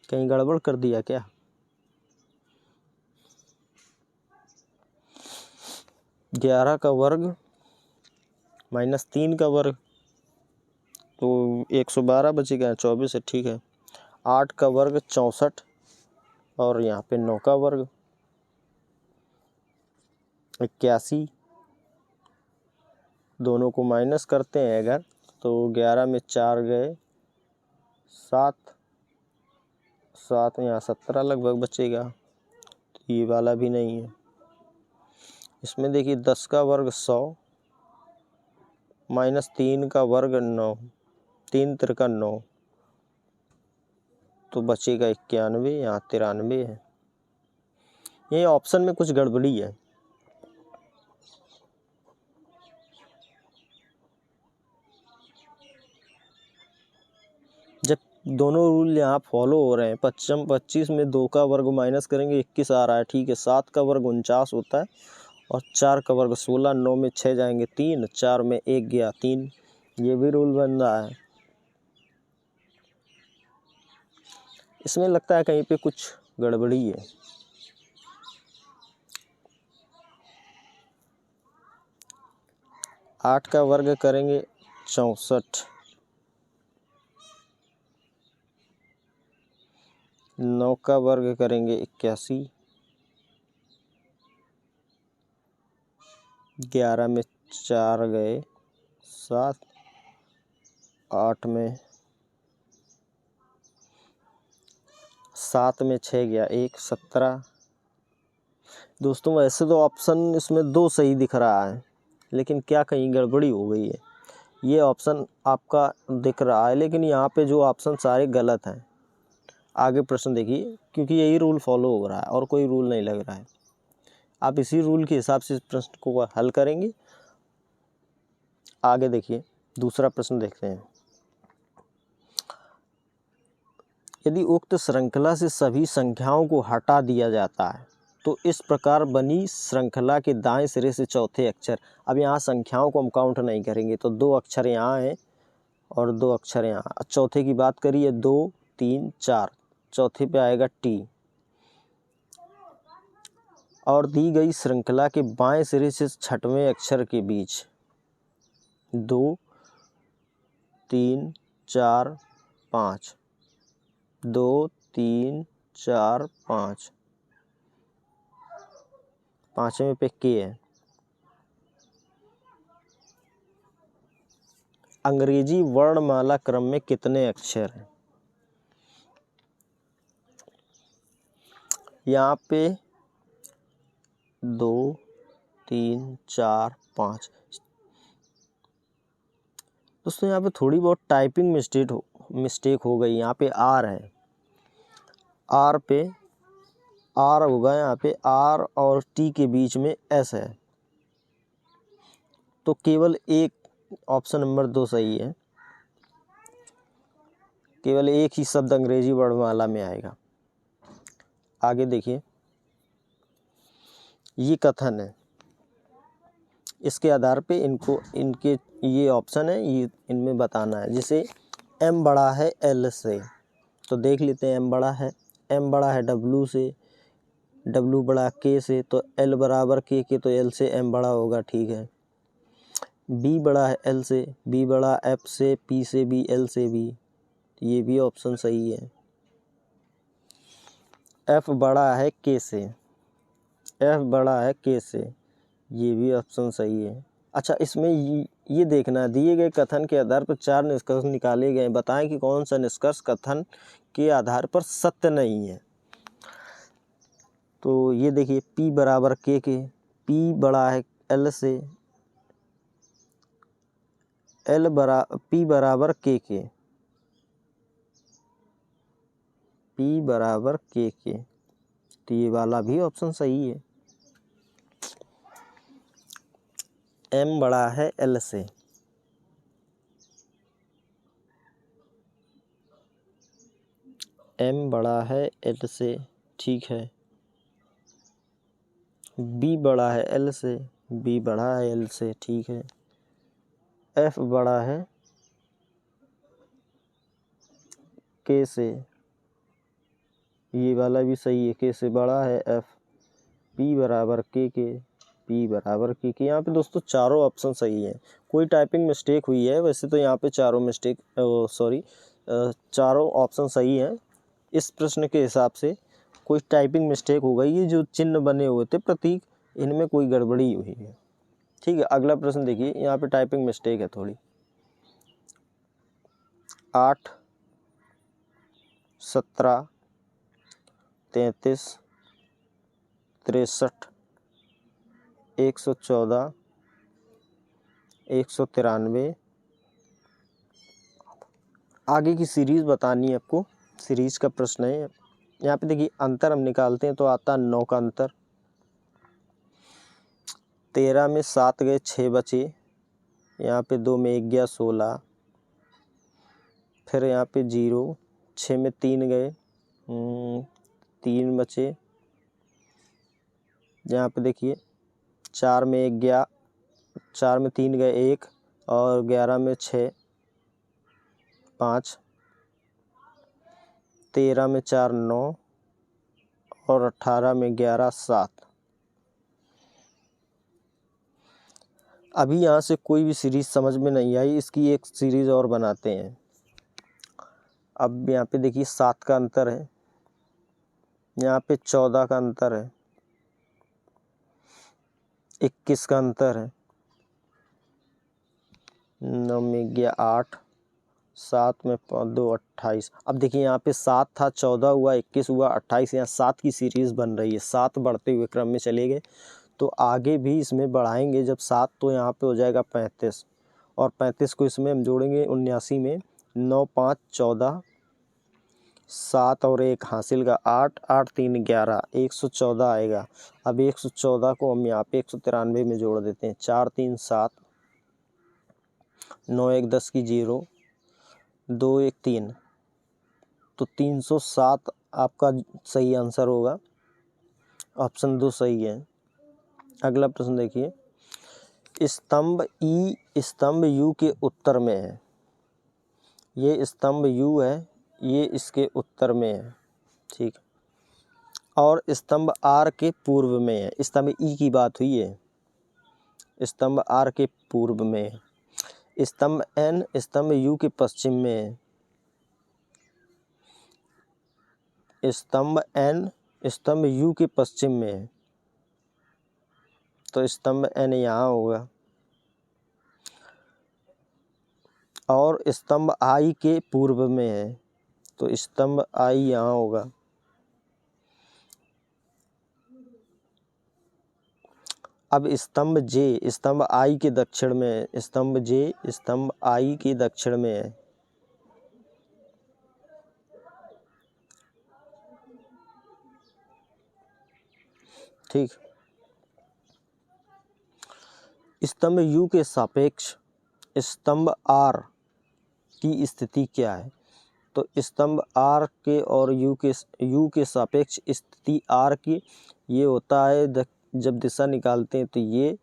कहीं गड़बड़ कर दिया क्या? ग्यारह का वर्ग माइनस 3 का वर्ग तो 112 बचेगा, 24 है, ठीक है। 8 का वर्ग 64 और यहाँ पे 9 का वर्ग 81, दोनों को माइनस करते हैं अगर तो 11 में 4 गए 7, 7 यहाँ 17 लगभग बचेगा, तो ये वाला भी नहीं है। इसमें देखिए 10 का वर्ग 100 माइनस 3 का वर्ग 9, 3 तिरका 9 तो बचेगा 91, यहाँ 93 है। ये ऑप्शन में कुछ गड़बड़ी है। दोनों रूल यहाँ फॉलो हो रहे हैं। 25 में 2 का वर्ग माइनस करेंगे 21 आ रहा है, ठीक है। 7 का वर्ग 49 होता है और 4 का वर्ग 16, 9 में 6 जाएंगे 3, 4 में 1 गया 3, ये भी रूल बन रहा है। इसमें लगता है कहीं पे कुछ गड़बड़ी है। आठ का वर्ग करेंगे 64, 9 का वर्ग करेंगे 81, 11 में 4 गए 7, 8 में 7 में 6 गया 1, 17। दोस्तों वैसे तो ऑप्शन इसमें 2 सही दिख रहा है, लेकिन क्या कहीं गड़बड़ी हो गई है। ये ऑप्शन आपका दिख रहा है, लेकिन यहाँ पे जो ऑप्शन सारे गलत हैं। आगे प्रश्न देखिए, क्योंकि यही रूल फॉलो हो रहा है और कोई रूल नहीं लग रहा है। आप इसी रूल के हिसाब से इस प्रश्न को हल करेंगे। आगे देखिए, दूसरा प्रश्न देखते हैं। यदि उक्त श्रृंखला से सभी संख्याओं को हटा दिया जाता है तो इस प्रकार बनी श्रृंखला के दाएं सिरे से चौथे अक्षर। अब यहाँ संख्याओं को हम काउंट नहीं करेंगे, तो 2 अक्षर यहाँ हैं और 2 अक्षर यहाँ। चौथे की बात करिए 2, 3, 4, चौथे पे आएगा टी। और दी गई श्रृंखला के बाएं सिरे से छठवें अक्षर के बीच 2, 3, 4, 5, 2, 3, 4, 5, पाँचवें पे के है। अंग्रेजी वर्णमाला क्रम में कितने अक्षर हैं? यहाँ पे 2, 3, 4, 5। दोस्तों यहाँ पे थोड़ी बहुत टाइपिंग मिस्टेक हो गई। यहाँ पे आर है, आर पे आर होगा, यहाँ पे आर और टी के बीच में एस है, तो केवल एक ऑप्शन नंबर 2 सही है। केवल एक ही शब्द अंग्रेजी वर्णमाला में आएगा। आगे देखिए, ये कथन है, इसके आधार पे इनके ये ऑप्शन है, ये इनमें बताना है। जैसे m बड़ा है l से, तो देख लेते हैं। m बड़ा है w से, w बड़ा k से, तो l बराबर k के, तो l से m बड़ा होगा, ठीक है। b बड़ा है l से, b बड़ा f से, p से b, l से b, ये भी ऑप्शन सही है। f बड़ा है k से, f बड़ा है k से, ये भी ऑप्शन सही है। अच्छा, इसमें ये देखना, दिए गए कथन के आधार पर 4 निष्कर्ष निकाले गए, बताएं कि कौन सा निष्कर्ष कथन के आधार पर सत्य नहीं है। तो ये देखिए, p बराबर k के, p बड़ा है l से, p बराबर k के, p बराबर k के, तो ये वाला भी ऑप्शन सही है। m बड़ा है l से, m बड़ा है l से, ठीक है। b बड़ा है l से, b बड़ा है l से, ठीक है। f बड़ा है k से, ये वाला भी सही है, k से बड़ा है f। p बराबर k के, p बराबर k के। यहाँ पे दोस्तों चारों ऑप्शन सही है, कोई टाइपिंग मिस्टेक हुई है। वैसे तो यहाँ पे चारों ऑप्शन सही हैं। इस प्रश्न के हिसाब से कोई टाइपिंग मिस्टेक हो गई है, जो चिन्ह बने हुए थे प्रतीक, इनमें कोई गड़बड़ी हुई है, ठीक है। अगला प्रश्न देखिए, यहाँ पे टाइपिंग मिस्टेक है थोड़ी। 8, 17, 33, 63, 114, 193। आगे की सीरीज बतानी है आपको, सीरीज का प्रश्न है। यहाँ पे देखिए, अंतर हम निकालते हैं तो आता 9 का अंतर। 13 में 7 गए 6 बचे, यहाँ पे 2 में 1 गया 16, फिर यहाँ पे 0, 6 में 3 गए, 3 बचे। यहाँ पे देखिए 4 में 1 गया, 4 में 3 गए 1, और 11 में 6 5, 13 में 4 9, और 18 में 11 7। अभी यहाँ से कोई भी सीरीज समझ में नहीं आई, इसकी एक सीरीज और बनाते हैं। अब यहाँ पे देखिए 7 का अंतर है, यहाँ पे 14 का अंतर है, 21 का अंतर है, 9 में गया 8, 7 में 2 28। अब देखिए यहाँ पे 7 था, 14 हुआ, 21 हुआ, 28। यहाँ 7 की सीरीज़ बन रही है, 7 बढ़ते हुए क्रम में चले गए, तो आगे भी इसमें बढ़ाएंगे जब 7, तो यहाँ पे हो जाएगा 35, और 35 को इसमें हम जोड़ेंगे 79 में, 9 5 14, 7 और 1 हासिल का 8, 8 3 11, 114 आएगा। अब 114 को हम यहाँ पे 193 में जोड़ देते हैं, 4 3 7, 9 1 10 की 0, 2 1 3, तो 307 आपका सही आंसर होगा। ऑप्शन 2 सही है। अगला प्रश्न देखिए, स्तंभ ई स्तंभ यू के उत्तर में है। ये स्तंभ यू है, ये इसके उत्तर में है, ठीक। और स्तंभ आर के पूर्व में है। स्तंभ ई की बात हुई है, स्तंभ आर के पूर्व में है। स्तंभ एन स्तंभ यू के पश्चिम में है। स्तंभ एन स्तंभ यू के पश्चिम में है, तो स्तंभ एन यहाँ होगा। और स्तंभ आई के पूर्व में है, तो स्तंभ आई यहाँ होगा। अब स्तंभ जे स्तंभ आई के दक्षिण में है। स्तंभ जे स्तंभ आई के दक्षिण में है, ठीक। स्तंभ यू के सापेक्ष स्तंभ आर की स्थिति क्या है? तो स्तंभ आर के और यू के सापेक्ष स्थिति आर की ये होता है जब दिशा निकालते हैं तो ये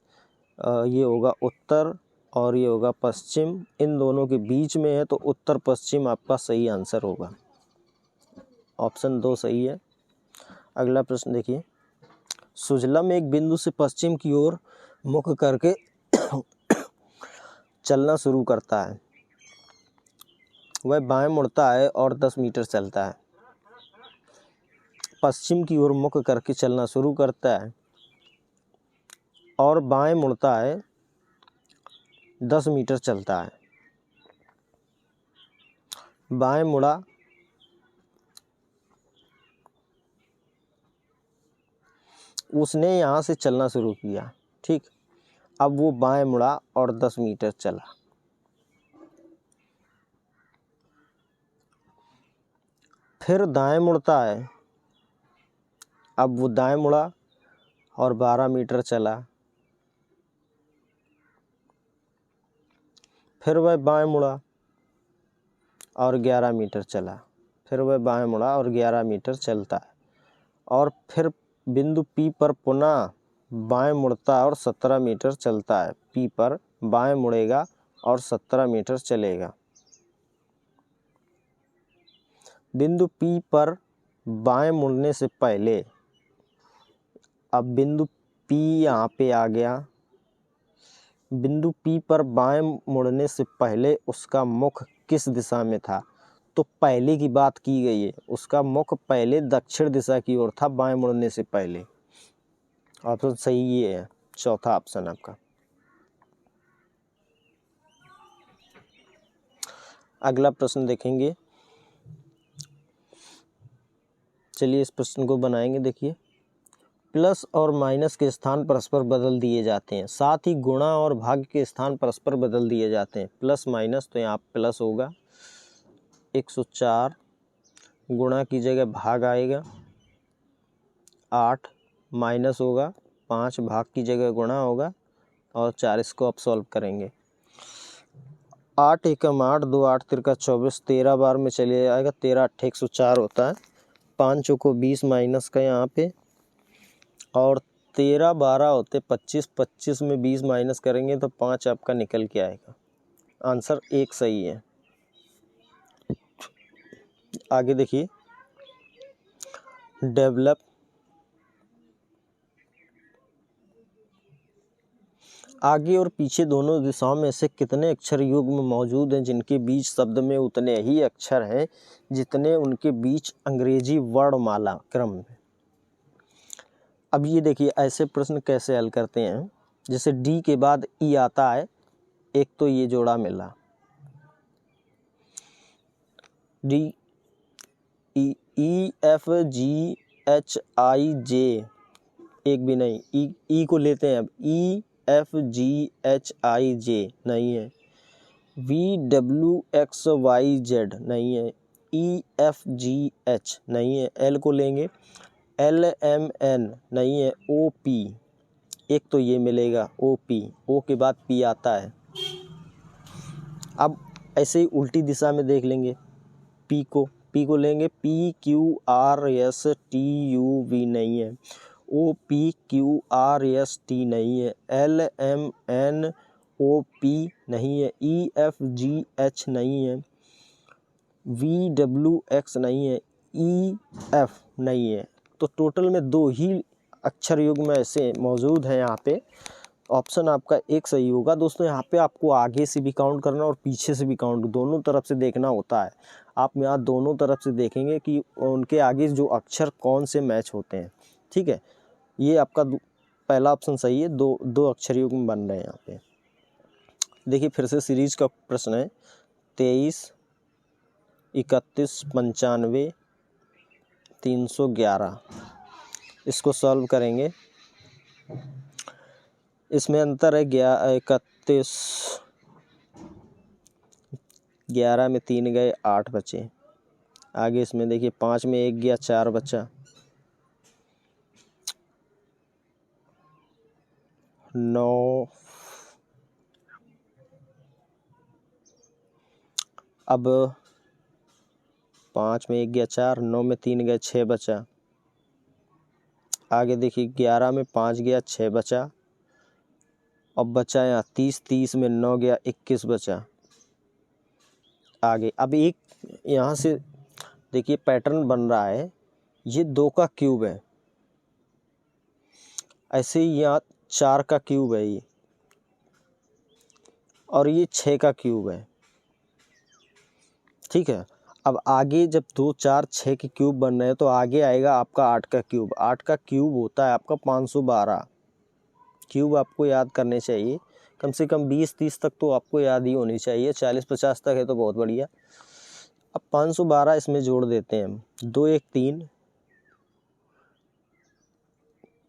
होगा उत्तर और ये होगा पश्चिम, इन दोनों के बीच में है, तो उत्तर पश्चिम आपका सही आंसर होगा। ऑप्शन 2 सही है। अगला प्रश्न देखिए, सुजलम एक बिंदु से पश्चिम की ओर मुख करके चलना शुरू करता है। वह बाएं मुड़ता है और 10 मीटर चलता है। पश्चिम की ओर मुख करके चलना शुरू करता है और बाएं मुड़ता है, 10 मीटर चलता है। बाएं मुड़ा, उसने यहाँ से चलना शुरू किया, ठीक। अब वो बाएं मुड़ा और 10 मीटर चला। फिर दाएं मुड़ता है, अब वो दाएं मुड़ा और 12 मीटर चला। फिर वह बाएं मुड़ा और 11 मीटर चला। फिर वह बाएं मुड़ा और 11 मीटर चलता है, और फिर बिंदु पी पर पुनः बाएं मुड़ता और 17 मीटर चलता है। पी पर बाएं मुड़ेगा और 17 मीटर चलेगा। बिंदु पी पर बाएं मुड़ने से पहले, अब बिंदु पी यहाँ पे आ गया। बिंदु पी पर बाएं मुड़ने से पहले उसका मुख किस दिशा में था? तो पहले की बात की गई है, उसका मुख पहले दक्षिण दिशा की ओर था बाएं मुड़ने से पहले। ऑप्शन सही ये है, चौथा ऑप्शन आपका। अगला प्रश्न देखेंगे, चलिए इस प्रश्न को बनाएंगे। देखिए, प्लस और माइनस के स्थान परस्पर बदल दिए जाते हैं, साथ ही गुणा और भाग के स्थान परस्पर बदल दिए जाते हैं। प्लस माइनस, तो यहाँ प्लस होगा 104, गुणा की जगह भाग आएगा 8, माइनस होगा 5, भाग की जगह गुणा होगा और 4। इसको आप सॉल्व करेंगे। 8 एकम 8, 2 8 तिरका 24, 13 बार में चलिए जाएगा, 13 8 104 होता है। 5 चौको 20 माइनस का यहाँ पे, और 13 12 होते 25, 25 में 20 माइनस करेंगे तो 5 आपका निकल के आएगा। आंसर 1 सही है। आगे देखिए, डेवलप। आगे और पीछे दोनों दिशाओं में से कितने अक्षर युग्म मौजूद हैं जिनके बीच शब्द में उतने ही अक्षर हैं जितने उनके बीच अंग्रेजी वर्णमाला क्रम में। अब ये देखिए, ऐसे प्रश्न कैसे हल करते हैं। जैसे डी के बाद ई आता है, एक तो ये जोड़ा मिला, D E F G H I J, एक भी नहीं। ई को लेते हैं अब, ई F G H I J नहीं है। V W X Y Z नहीं है। ई एफ जी एच नहीं है। एल को लेंगे, एल एम एन नहीं है। ओ पी, एक तो ये मिलेगा ओ पी, ओ के बाद पी आता है। अब ऐसे ही उल्टी दिशा में देख लेंगे, पी को लेंगे, P Q R S T U V नहीं है। O P Q R S T नहीं है। L M N O P नहीं है। ई एफ जी एच नहीं है। वी डब्ल्यू एक्स नहीं है। ई एफ नहीं है। तो टोटल में 2 ही अक्षर युग्म ऐसे मौजूद हैं यहाँ पे। ऑप्शन आपका 1 सही होगा। दोस्तों यहाँ पे आपको आगे से भी काउंट करना और पीछे से भी काउंट, दोनों तरफ से देखना होता है। आप यहाँ दोनों तरफ से देखेंगे कि उनके आगे जो अक्षर कौन से मैच होते हैं। ठीक है, ये आपका पहला ऑप्शन सही है। दो अक्षर युग्म बन रहे हैं यहाँ पे। देखिए फिर से सीरीज का प्रश्न है, 23 31 95 311। इसको सॉल्व करेंगे। इसमें अंतर है 31, 11 में 3 गए 8 बचे। आगे इसमें देखिए 5 में 1 गया 4 बचा। 9, अब 5 में 1 गया 4, 9 में 3 गए 6 बचा। आगे देखिए 11 में 5 गया 6 बचा। अब बचा यहाँ 30, 30 में 9 गया 21 बचा। आगे अब एक यहाँ से देखिए पैटर्न बन रहा है, ये 2 का क्यूब है, ऐसे ही यहाँ 4 का क्यूब है ये, और ये 6 का क्यूब है। ठीक है, अब आगे जब 2 4 6 के क्यूब बन रहे हैं तो आगे आएगा आपका 8 का क्यूब। 8 का क्यूब होता है आपका 512। क्यूब आपको याद करने चाहिए, कम से कम 20-30 तक तो आपको याद ही होनी चाहिए। 40-50 तक है तो बहुत बढ़िया। अब 512 इसमें जोड़ देते हैं हम। 2 1 3,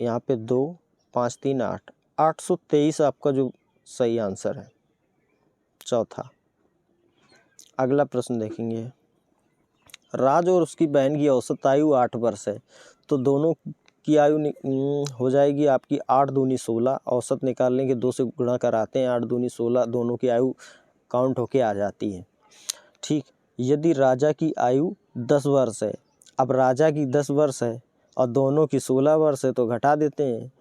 यहाँ पे 2 5 3 8, 823 आपका जो सही आंसर है, चौथा। अगला प्रश्न देखेंगे, राज और उसकी बहन की औसत आयु 8 वर्ष है, तो दोनों की आयु हो जाएगी आपकी 8 दूनी 16। औसत निकालने के 2 से गुणा कराते हैं, 8 दूनी 16, दोनों की आयु काउंट होके आ जाती है। ठीक, यदि राजा की आयु 10 वर्ष है, अब राजा की 10 वर्ष है और दोनों की 16 वर्ष है तो घटा देते हैं,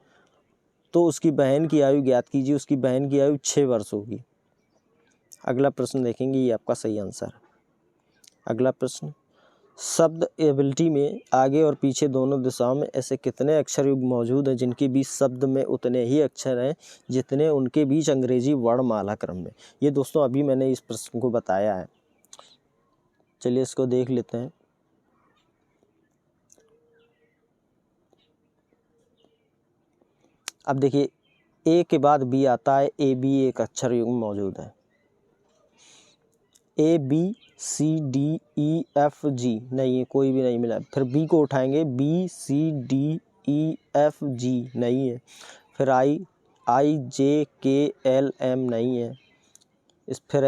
तो उसकी बहन की आयु ज्ञात कीजिए। उसकी बहन की आयु 6 वर्ष होगी। अगला प्रश्न देखेंगे, ये आपका सही आंसर है। अगला प्रश्न, शब्द एबिलिटी में आगे और पीछे दोनों दिशाओं में ऐसे कितने अक्षर युग्म मौजूद हैं जिनके बीच शब्द में उतने ही अक्षर हैं जितने उनके बीच अंग्रेजी वर्णमाला क्रम में। ये दोस्तों अभी मैंने इस प्रश्न को बताया है। चलिए इसको देख लेते हैं। अब देखिए, ए के बाद बी आता है, ए बी एक अक्षर युग्म मौजूद है। A B C D E F G नहीं है, कोई भी नहीं मिला। फिर बी को उठाएंगे, B C D E F G नहीं है। फिर आई जे के एल एम नहीं है। फिर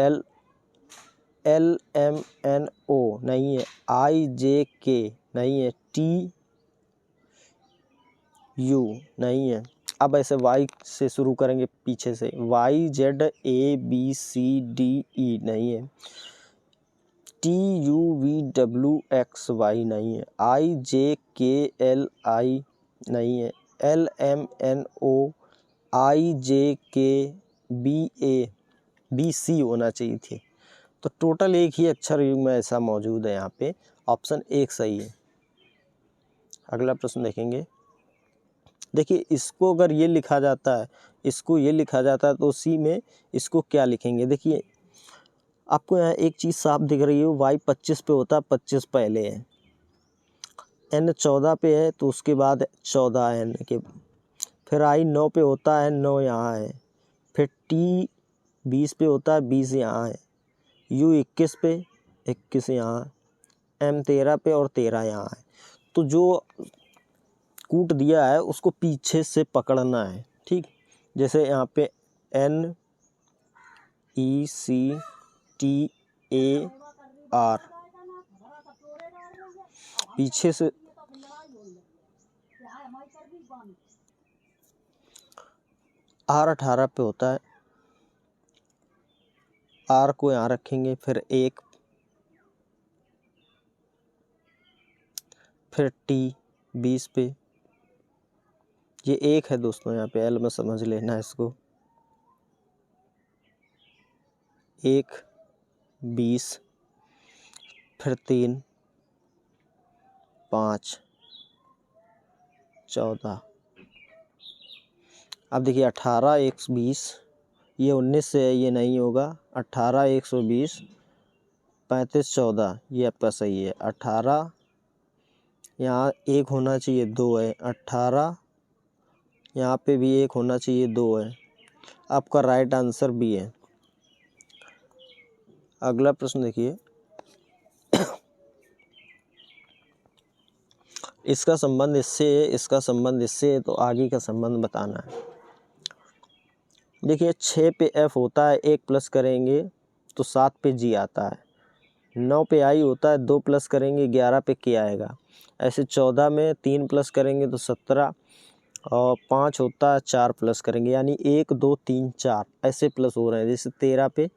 एल एम एन ओ नहीं है। आई जे के नहीं है। टी यू नहीं है। अब ऐसे वाई से शुरू करेंगे पीछे से, Y Z A B C D E नहीं है, T U V W X Y नहीं है, I J K L I नहीं है, L M N O I J K B A B सी होना चाहिए थी। तो टोटल एक ही अक्षर युग्म में ऐसा मौजूद है यहाँ पे, ऑप्शन एक सही है। अगला प्रश्न देखेंगे। देखिए इसको अगर ये लिखा जाता है, इसको ये लिखा जाता है, तो उसी में इसको क्या लिखेंगे। देखिए आपको यहाँ एक चीज़ साफ दिख रही है, वाई 25 पे होता है, 25 पहले है, एन 14 पे है तो उसके बाद 14 एन के, फिर आई 9 पे होता है, 9 यहाँ है, फिर टी 20 पे होता है, 20 यहाँ है, यू 21 पे, 21 यहाँ, एम 13 पे और 13 यहाँ है। तो जो कूट दिया है उसको पीछे से पकड़ना है, ठीक। जैसे यहाँ पे N E C T A R, पीछे से आर 18 पे होता है, आर को यहाँ रखेंगे, फिर एक, फिर टी 20 पे, ये एक है दोस्तों, यहाँ पे एल में समझ लेना है इसको, 1 20, फिर 3 5 14। अब देखिए 18 120, ये 19 से है, ये नहीं होगा, 18 120 35 14, ये आपका सही है। 18 यहाँ एक होना चाहिए, 2 है, 18 यहाँ पे भी एक होना चाहिए, 2 है, आपका राइट आंसर बी है। अगला प्रश्न देखिए। इसका संबंध इससे है, इसका संबंध इससे है, तो आगे का संबंध बताना है। देखिए 6 पे एफ होता है, 1 प्लस करेंगे तो 7 पे जी आता है, 9 पे आई होता है, 2 प्लस करेंगे 11 पे के आएगा, ऐसे 14 में 3 प्लस करेंगे तो 17, और 5 होता है, 4 प्लस करेंगे, यानी 1 2 3 4 ऐसे प्लस हो रहे हैं। जैसे 13 पे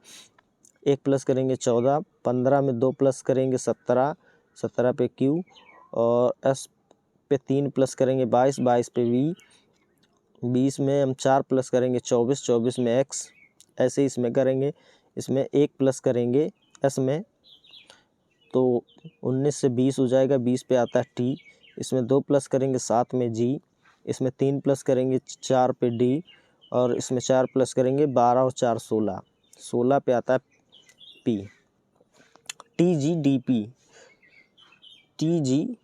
1 प्लस करेंगे 14, 15 में 2 प्लस करेंगे 17, 17 पे क्यू, और एस पे 3 प्लस करेंगे 22, 22 पे वी, 20 में हम 4 प्लस करेंगे 24, 24 में एक्स, ऐसे ही इसमें करेंगे, इसमें 1 प्लस करेंगे एस में तो 19 से 20 हो जाएगा, 20 पे आता है टी, इसमें 2 प्लस करेंगे 7 में जी, इसमें 3 प्लस करेंगे 4 पे डी, और इसमें 4 प्लस करेंगे 12 और 4 16, 16 पे आता है P, T G D P, T G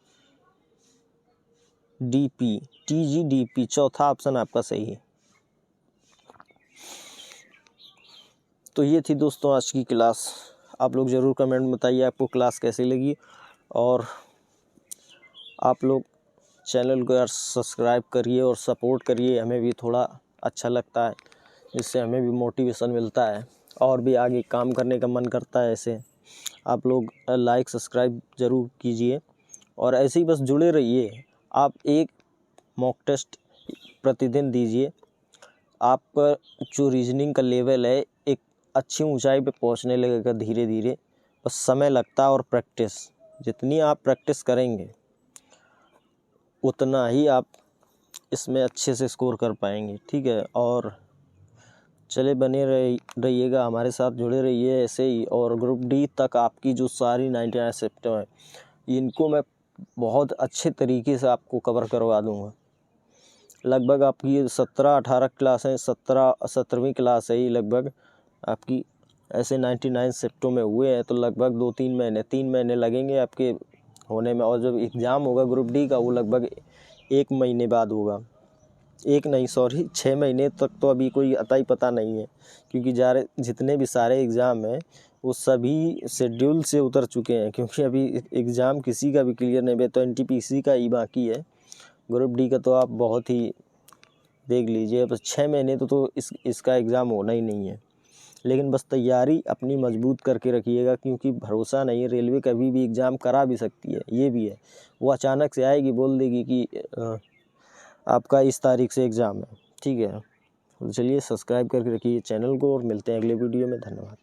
D P, T G D P, चौथा ऑप्शन आपका सही है। तो ये थी दोस्तों आज की क्लास। आप लोग ज़रूर कमेंट में बताइए आपको क्लास कैसी लगी, और आप लोग चैनल को यार सब्सक्राइब करिए और सपोर्ट करिए, हमें भी थोड़ा अच्छा लगता है, जिससे हमें भी मोटिवेशन मिलता है और भी आगे काम करने का मन करता है। ऐसे आप लोग लाइक सब्सक्राइब ज़रूर कीजिए, और ऐसे ही बस जुड़े रहिए। आप एक मॉक टेस्ट प्रतिदिन दीजिए, आपका जो रीजनिंग का लेवल है एक अच्छी ऊंचाई पे पहुंचने लगेगा धीरे धीरे, बस समय लगता है और प्रैक्टिस, जितनी आप प्रैक्टिस करेंगे उतना ही आप इसमें अच्छे से स्कोर कर पाएंगे, ठीक है। और चले बने रहिएगा हमारे साथ, जुड़े रहिए ऐसे ही। और ग्रुप डी तक आपकी जो सारी 99 सेक्टर हैं, इनको मैं बहुत अच्छे तरीके से आपको कवर करवा दूंगा। लगभग आपकी ये 17-18 क्लास हैं, 17वीं क्लास है ये लगभग आपकी, ऐसे 99 शिफ्टों में हुए हैं। तो लगभग 3 महीने लगेंगे आपके होने में, और जब एग्ज़ाम होगा ग्रुप डी का वो लगभग 1 महीने बाद होगा, 6 महीने तक तो अभी कोई अता ही पता नहीं है, क्योंकि जितने भी सारे एग्ज़ाम हैं वो सभी शेड्यूल से उतर चुके हैं, क्योंकि अभी एग्ज़ाम किसी का भी क्लियर नहीं है। तो NTPC का ही बाकी है, ग्रुप डी का तो आप बहुत ही देख लीजिए, बस 6 महीने तो इसका एग्ज़ाम होना ही नहीं है। लेकिन बस तैयारी अपनी मजबूत करके रखिएगा, क्योंकि भरोसा नहीं है, रेलवे कभी भी एग्ज़ाम करा भी सकती है, ये भी है। वो अचानक से आएगी, बोल देगी कि आपका इस तारीख से एग्ज़ाम है, ठीक है। तो चलिए सब्सक्राइब करके रखिए चैनल को और मिलते हैं अगले वीडियो में। धन्यवाद।